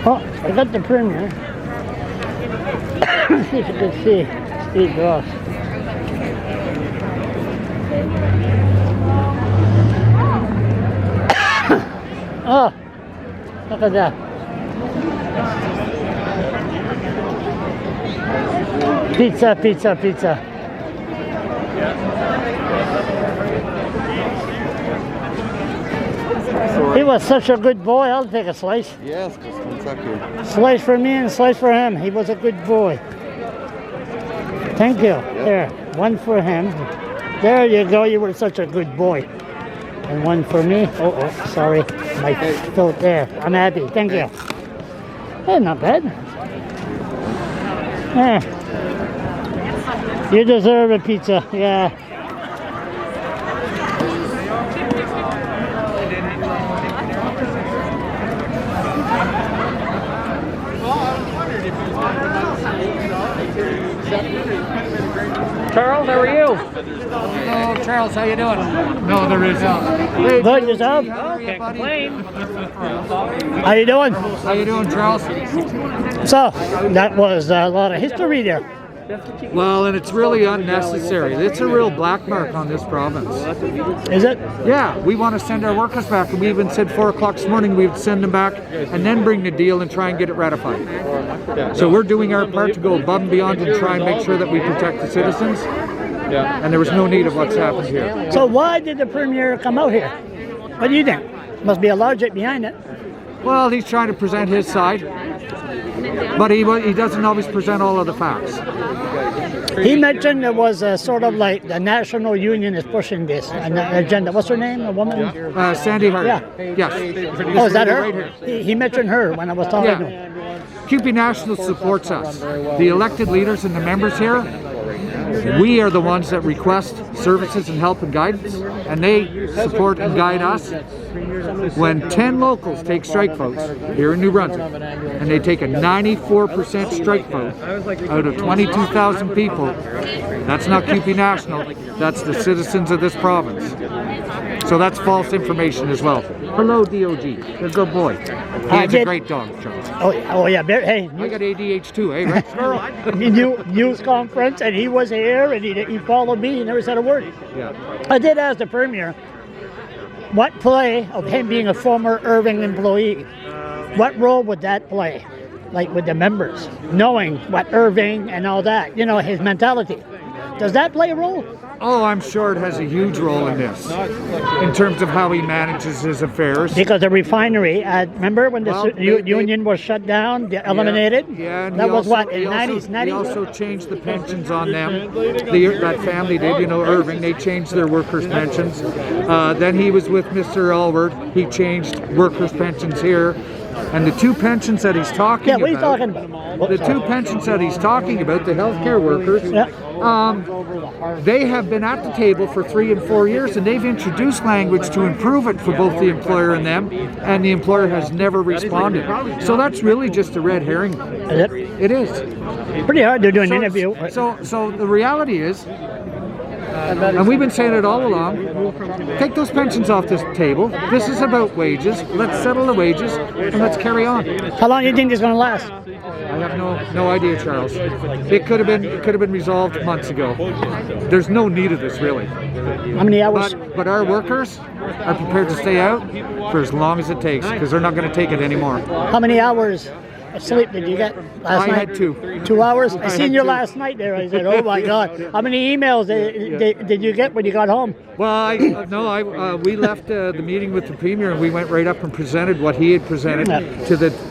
Oh, I got the Premier. See if you can see Steve Drost. Oh, look at that. Pizza, pizza, pizza. He was such a good boy. I'll take a slice. Yes, just one second. Slice for me and slice for him. He was a good boy. Thank you. Yep. There, one for him. There you go. You were such a good boy. And one for me. Oh, sorry. My throat there. I'm happy. Thank you. Hey, not bad. Yeah. You deserve a pizza. Yeah. Charles, how are you? Hello, Charles, how you doing? No, there is Hey, Good, yourself? Can't complain. How you doing? how you doing, Charles? So, that was a lot of history there. Well, and it's really unnecessary. It's a real black mark on this province. Is it? Yeah, we want to send our workers back, and we even said 4 o'clock this morning we would send them back and then bring the deal and try and get it ratified. So we're doing our part to go above and beyond and try and make sure that we protect the citizens. And there was no need of what's happened here. So why did the Premier come out here? What do you think? Must be a logic behind it. Well, he's trying to present his side, but he doesn't always present all of the facts. He mentioned it was sort of like the National Union is pushing this agenda. What's her name? A woman? Sandy Hart. Yeah. Yes. Oh, is that her? Right here. He mentioned her when I was talking to him. Yeah. CUPE National supports us. The elected leaders and the members here, we are the ones that request services and help and guidance, and they support and guide us. When 10 locals take strike votes here in New Brunswick, and they take a 94% strike vote out of 22,000 people, that's not CUPE National, that's the citizens of this province. So that's false information as well. Hello, DOG. You're a good boy. He's a great dog, Charles. Oh yeah. Hey, I got ADH too, eh, Rex? news conference, and he was here, and he followed me. He never said a word. Yeah. I did ask the Premier, what play of him being a former Irving employee, what role would that play, like with the members, knowing what Irving and all that, you know, his mentality. Does that play a role? Oh, I'm sure it has a huge role in this, in terms of how he manages his affairs. Because the refinery, remember when the union was shut down, eliminated? Yeah, and that was what, in 90s? He also changed the pensions on them. That family did, you know, Irving, they changed their workers' pensions. Then he was with Mr. Elward, he changed workers' pensions here. And the two pensions that he's talking about, what are you talking about? the two pensions that he's talking about, the healthcare workers, they have been at the table for 3 and 4 years, and they've introduced language to improve it for both the employer and them, and the employer has never responded. So that's really just a red herring. Is it? It is. Pretty hard to do an interview. So the reality is, and we've been saying it all along, take those pensions off this table. This is about wages. Let's settle the wages and let's carry on. How long do you think this is going to last? I have no idea, Charles. It could have been resolved months ago. There's no need of this, really. How many hours? But our workers are prepared to stay out for as long as it takes, because they're not going to take it anymore. How many hours of sleep did you get last night? I had 2. 2 hours? I seen you last night there. I said, oh my God. How many emails did you get when you got home? Well, we left the meeting with the Premier, and we went right up and presented what he had presented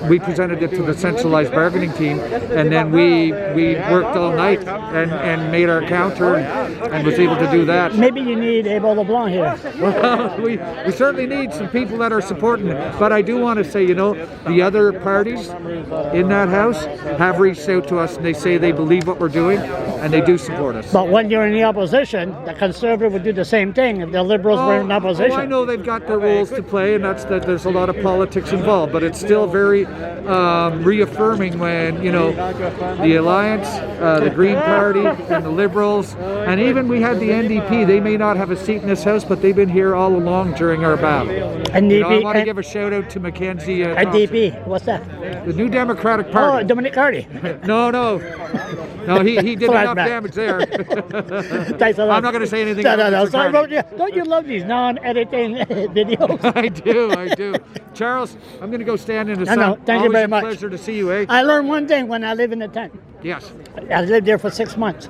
we presented it to the centralized bargaining team, and then we worked all night and made our counter and was able to do that. Maybe you need Abel LeBlanc here. Well, we certainly need some people that are supporting it, but I do want to say, you know, the other parties in that house have reached out to us, and they say they believe what we're doing, and they do support us. But when you're in the opposition, the Conservative would do the same thing if the Liberals were in opposition. Oh, I know they've got their roles to play, and that's that. There's a lot of politics involved, but it's still very reaffirming when, you know, the Alliance, the Green Party, and the Liberals, and even we had the NDP. They may not have a seat in this house, but they've been here all along during our battle. NDP, you know, I want to give a shout out to Mackenzie. NDP, what's that? The New Democratic Oh, Party. Dominic Carty. No, he did enough Flashback. damage there. Thanks a lot. I'm not going to say anything. No, about no, no. Mr. So I Carty. wrote you. Don't you love these non-editing videos? I do. Charles, I'm going to go stand in the I sun. know. Thank you Always very a much. pleasure to see you, eh? I learned one thing when I live in the tent. Yes. I lived there for 6 months.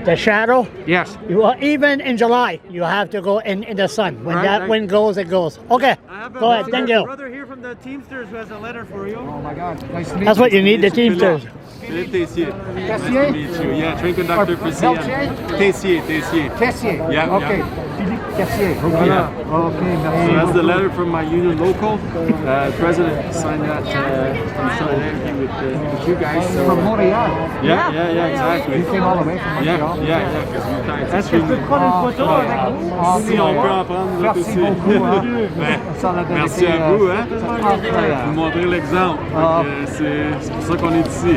The shadow, Yes. even in July, you have to go in the sun. When Right, that right. wind goes, it goes. Okay, go ahead. Thank you. brother here from the Teamsters who has a letter for you. Oh my God. Nice to meet That's what you need, the Teamsters. Philippe Tessier. Tessier? Nice to meet you. Yeah, train conductor for Peltier? CM. Tessier. Tessier. Yeah, Okay. yeah. Philippe Tessier. Yeah. Okay. So Merci. that's the letter from my union local. President signed that. I'm signed everything with you guys. So, From Montreal. yeah, exactly. You came all the way from Montreal. Yeah, because you guys Est-ce que je peux prendre une photo avec vous? Si on peut en prendre une autre Merci aussi. beaucoup. Hein. Ben, Ça l'a donné, merci à vous, hein. incroyable. Vous montrer l'exemple. Ah. Donc, c'est pour ça qu'on est ici.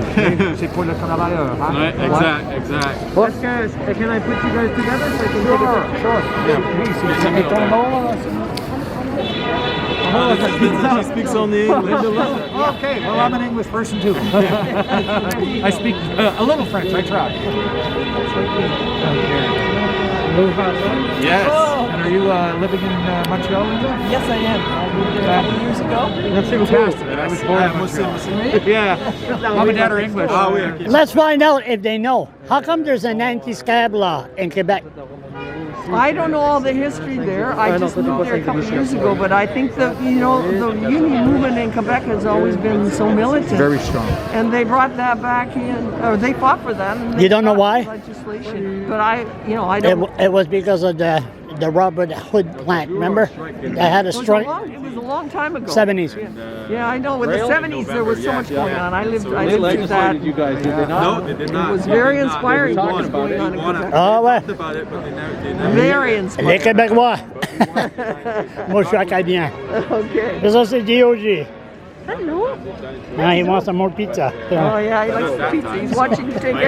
C'est pour le travailleur. Hein? Ouais, exact. Est-ce que can I put you guys together so I can take a picture? Sure. Oui, c'est ton nom, là. He speaks only English. Okay, well, I'm an English person too. I speak a little French. I try. Yes. And are you living in Montreal, Linda? Yes, I am. I moved there a couple years ago. That's fantastic. I was born in Montreal. Yeah. Mom and Dad are English. Ah oui, ok. Let's find out if they know. How come there's an anti-scab law in Quebec? I don't know all the history there. I just moved there a couple years ago, but I think the union movement in Quebec has always been so militant. Very strong. And they brought that back in, or they fought for that. And they You don't know passed why? Legislation, but I don't. It was because of the Robert Hood plant. Remember? They had a strike. It was a long time ago. 70s. Yeah, I know. With the 70s, there was so much going on. I lived through that. You guys, did they not? No, they did not. It was very inspiring what was going on in Quebec. Ah ouais. About it, but they never. Very Les inspiring. Québécois. Moi, je suis acadien. Okay. Mais ça, c'est DOG. Hello. Now he wants some more pizza. Oh yeah, he likes the pizza. He's watching you take every